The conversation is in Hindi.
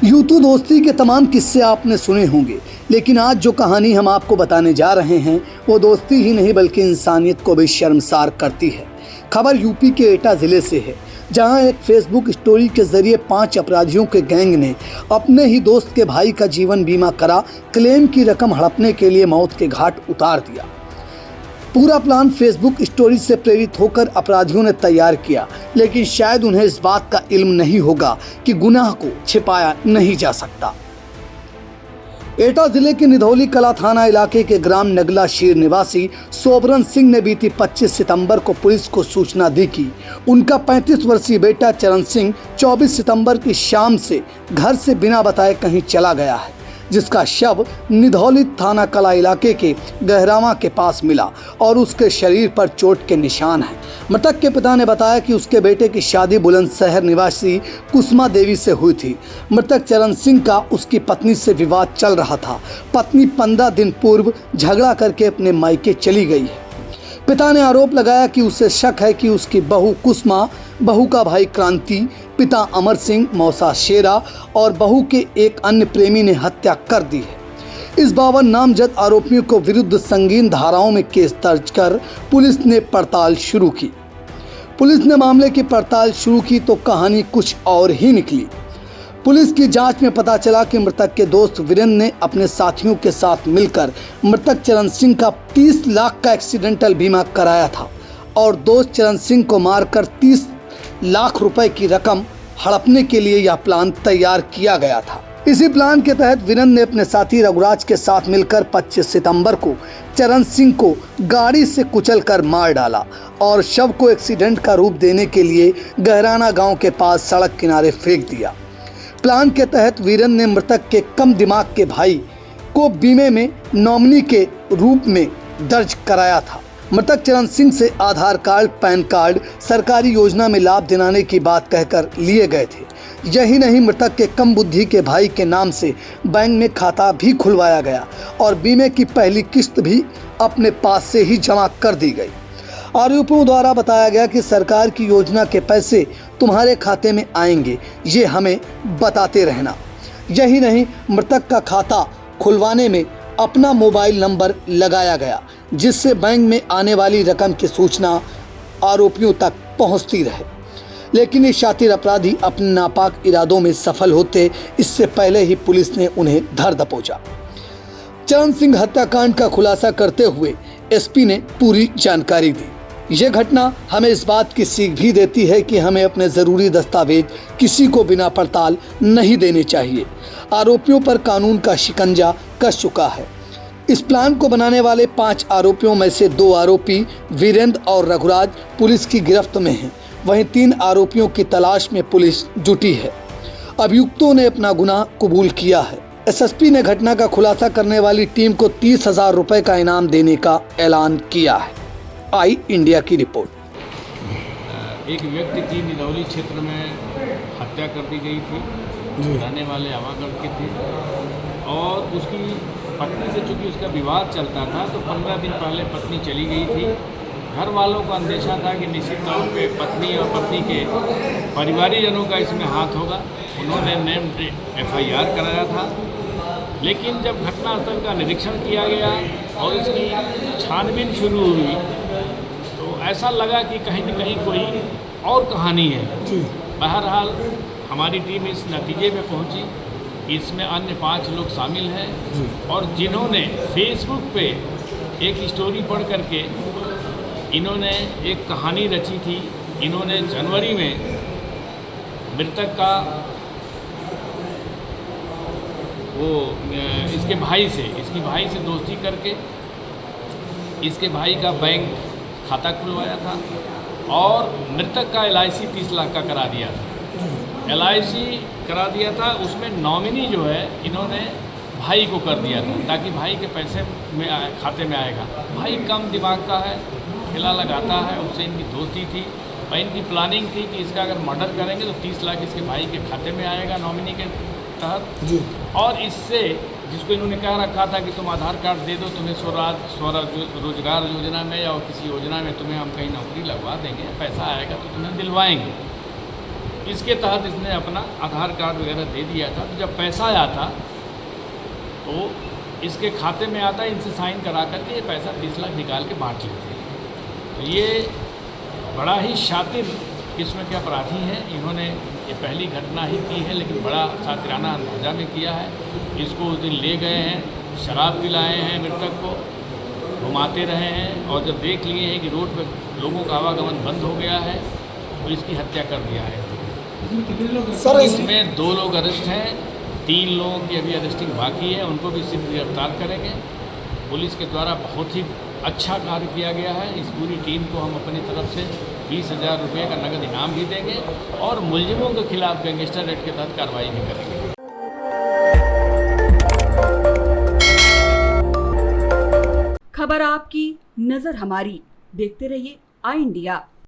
यूं तो दोस्ती के तमाम किस्से आपने सुने होंगे, लेकिन आज जो कहानी हम आपको बताने जा रहे हैं वो दोस्ती ही नहीं बल्कि इंसानियत को भी शर्मसार करती है। खबर यूपी के एटा ज़िले से है, जहां एक फेसबुक स्टोरी के जरिए 5 अपराधियों के गैंग ने अपने ही दोस्त के भाई का जीवन बीमा करा क्लेम की रकम हड़पने के लिए मौत के घाट उतार दिया। पूरा प्लान फेसबुक स्टोरी से प्रेरित होकर अपराधियों ने तैयार किया, लेकिन शायद उन्हें इस बात का इल्म नहीं होगा कि गुनाह को छिपाया नहीं जा सकता। एटा जिले के निधौली कला थाना इलाके के ग्राम नगला शीर निवासी सोबरन सिंह ने बीती 25 सितंबर को पुलिस को सूचना दी कि उनका 35 वर्षीय बेटा चरण सिंह 24 सितंबर की शाम से घर से बिना बताए कहीं चला गया है, जिसका शव निधौली थाना कला इलाके के गहरावा के पास मिला और उसके शरीर पर चोट के निशान हैं। मृतक के पिता ने बताया कि उसके बेटे की शादी बुलंदशहर निवासी कुसुमा देवी से हुई थी। मृतक चरण सिंह का उसकी पत्नी से विवाद चल रहा था। पत्नी 15 दिन पूर्व झगड़ा करके अपने मायके चली गई है। पिता ने आरोप लगाया कि उसे शक है कि उसकी बहू कुसुमा, बहू का भाई क्रांति, पिता अमर सिंह, मौसा शेरा और बहू के एक अन्य प्रेमी ने हत्या कर दी है। इस 52 नामजद आरोपियों को विरुद्ध संगीन धाराओं में केस दर्ज कर पुलिस ने पड़ताल शुरू की। पुलिस ने मामले की पड़ताल शुरू की तो कहानी कुछ और ही निकली। पुलिस की जांच में पता चला कि मृतक के दोस्त वीरेंद्र ने अपने साथियों के साथ मिलकर मृतक चरण सिंह का 30 लाख का एक्सीडेंटल बीमा कराया था और दोस्त चरण सिंह को मारकर 30 लाख रुपए की रकम हड़पने के लिए यह प्लान तैयार किया गया था। इसी प्लान के तहत वीरेंद्र ने अपने साथी रघुराज के साथ मिलकर 25 सितंबर को चरण सिंह को गाड़ी से कुचलकर मार डाला और शव को एक्सीडेंट का रूप देने के लिए गहराना गांव के पास सड़क किनारे फेंक दिया। प्लान के तहत वीरेंद्र ने मृतक के कम दिमाग के भाई को बीमे में नॉमिनी के रूप में दर्ज कराया था। मृतक चरण सिंह से आधार कार्ड, पैन कार्ड, सरकारी योजना में लाभ दिलाने की बात कहकर लिए गए थे। यही नहीं, मृतक के कम बुद्धि के भाई के नाम से बैंक में खाता भी खुलवाया गया और बीमे की पहली किस्त भी अपने पास से ही जमा कर दी गई। आरोपियों द्वारा बताया गया कि सरकार की योजना के पैसे तुम्हारे खाते में आएंगे, ये हमें बताते रहना। यही नहीं, मृतक का खाता खुलवाने में अपना मोबाइल नंबर लगाया गया, जिससे बैंक में आने वाली रकम की सूचना आरोपियों तक पहुंचती रहे। लेकिन ये शातिर अपराधी अपने नापाक इरादों में सफल होते इससे पहले ही पुलिस ने उन्हें धर दबोचा। चरण सिंह हत्याकांड का खुलासा करते हुए एसपी ने पूरी जानकारी दी। यह घटना हमें इस बात की सीख भी देती है कि हमें अपने ज़रूरी दस्तावेज किसी को बिना पड़ताल नहीं देने चाहिए। आरोपियों पर कानून का शिकंजा कस चुका है। इस प्लान को बनाने वाले 5 आरोपियों में से 2 आरोपी वीरेंद्र और रघुराज पुलिस की गिरफ्त में हैं। वहीं 3 आरोपियों की तलाश में पुलिस जुटी है। अभियुक्तों ने अपना गुनाह कबूल किया है। एसएसपी ने घटना का खुलासा करने वाली टीम को 30,000 रुपए का इनाम देने का ऐलान किया है। आई इंडिया की रिपोर्ट। एक व्यक्ति की निधौली क्षेत्र में हत्या कर दी गई थी। रहने वाले आवागढ़ के थे और उसकी पत्नी से चूँकि उसका विवाद चलता था तो 15 दिन पहले पत्नी चली गई थी। घर वालों का अंदेशा था कि निश्चित तौर पे पत्नी और पत्नी के परिवारीजनों का इसमें हाथ होगा। उन्होंने नेम्ड FIR कराया था, लेकिन जब घटनास्थल का निरीक्षण किया गया और इसकी छानबीन शुरू हुई तो ऐसा लगा कि कहीं न कहीं कोई और कहानी है। बहरहाल हमारी टीम इस नतीजे पे पहुंची, इसमें अन्य 5 लोग शामिल हैं और जिन्होंने फेसबुक पे एक स्टोरी पढ़ करके इन्होंने एक कहानी रची थी। इन्होंने जनवरी में मृतक का इसके भाई से दोस्ती करके इसके भाई का बैंक खाता खुलवाया था और मृतक का LIC 30 लाख का करा दिया था। LIC करा दिया था, उसमें नॉमिनी जो है इन्होंने भाई को कर दिया था ताकि भाई के पैसे में खाते में आएगा। भाई कम दिमाग का है, खिला लगाता है, उससे इनकी दोस्ती थी और इनकी प्लानिंग थी कि इसका अगर मर्डर करेंगे तो 30 लाख इसके भाई के खाते में आएगा नॉमिनी के तहत। और इससे जिसको इन्होंने कह रखा था कि तुम आधार कार्ड दे दो, तुम्हें स्वरोजगार योजना में या किसी योजना में तुम्हें हम कहीं नौकरी लगवा देंगे, पैसा आएगा तो तुम्हें दिलवाएंगे। इसके तहत इसने अपना आधार कार्ड वगैरह दे दिया था। तो जब पैसा आता तो इसके खाते में आता, इनसे साइन करा करके ये पैसा 30 लाख निकाल के बांट लेते हैं। तो ये बड़ा ही शातिर किस्म के अपराधी हैं। इन्होंने ये पहली घटना ही की है, लेकिन बड़ा सातिराना अंदाजा में किया है। इसको उस दिन ले गए हैं, शराब पिलाए हैं मृतक को, घुमाते रहे हैं, और जब देख लिए हैं कि रोड पर लोगों का आवागमन बंद हो गया है तो इसकी हत्या कर दिया है। सर इसमें 2 लोग अरेस्ट हैं, 3 लोगों की अभी अरेस्टिंग बाकी है, उनको भी शीघ्र गिरफ्तार करेंगे। पुलिस के द्वारा बहुत ही अच्छा कार्य किया गया है। इस पूरी टीम को हम अपनी तरफ से 20,000 रुपये का नगद इनाम भी देंगे और मुलजिमों के खिलाफ गैंगस्टर एक्ट के तहत कार्रवाई भी करेंगे। खबर आपकी, नजर हमारी। देखते रहिए आई इंडिया।